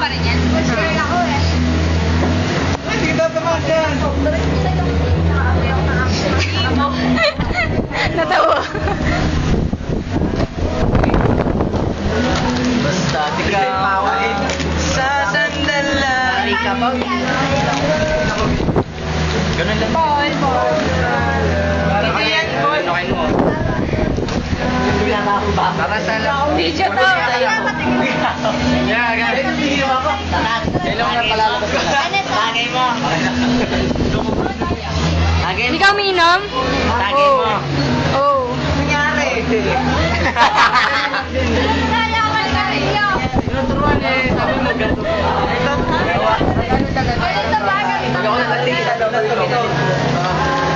pa rin yan. Girl ako eh. Dito naman dyan. Natawa. Basta ikaw sa sandal lang. Ari ka ba? Ganun lang. Paul. Nakayan mo. Para sa Video to. Yeah, guys. Kailangan na palalabas ka na. Tagay mo. Tagay Hindi ka umiinom? Tagay mo. Oo. Nangyari. Tinuturuan eh. Sabi mo ganito. Ito ako nakatingin sa dapat ito.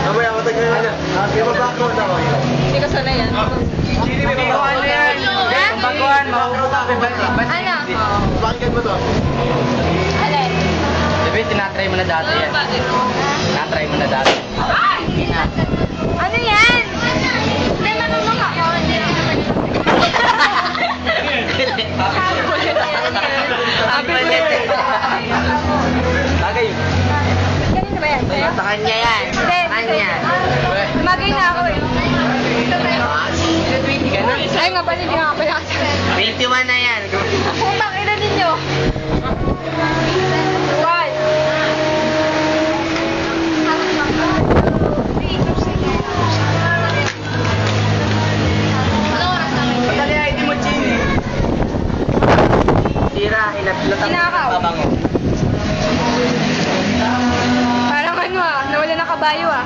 Mamaya ako tagnan na. Background ako. Hindi ka sana yan. Baguhan yan. Baguhan. Ano? Bakit mo to? Alin? Diba tinatry mo na dati yan? Tinatry mo na dati. Ano yan? Hindi, marunong ako. Happy birthday. Bagay. Kanina ba yan? Sa'yo? Sa kanya yan. Hindi. Kanya. Lumagay na ako eh. 20 ka na. Ay nga pala, hindi nga pala kasama. 21 na yan. Putang ina ninyo. What? Patali ID mo, Chini. Tira, hinatlatang Kinakaw. babango. Parang ano ah, nawala na kabayo ah.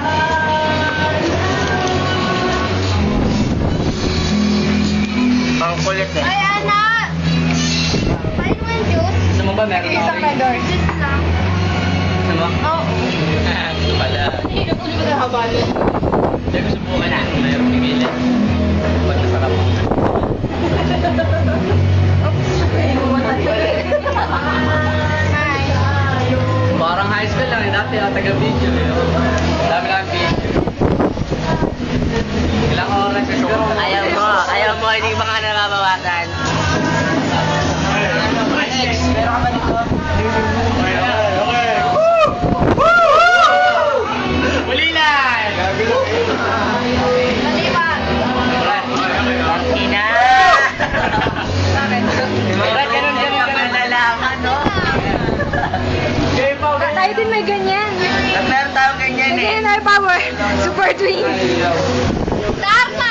Ang kulit eh. Ay, anak! Paano mo yung juice? Gusto mo ba meron Isang ako? medor. Juice lang. Gusto mo? Oo. Gusto pala. Hindi ko na habalo. Hindi ko subukan na. Mayroong pigilan. Pag nasarap ako. Hi. Parang high school lang eh. Dati ako taga-video eh. Dami lang video. Ilang oras sa show? Ayaw mo, hindi ba nga nababawasan? Meron ka ba dito? Okay. Uli lang! Maliban. Ina! Ganun nalalaman, no? Tayo din may ganyan. Meron tayong ganyan eh. Ganyan our power. Super twins. Dharma!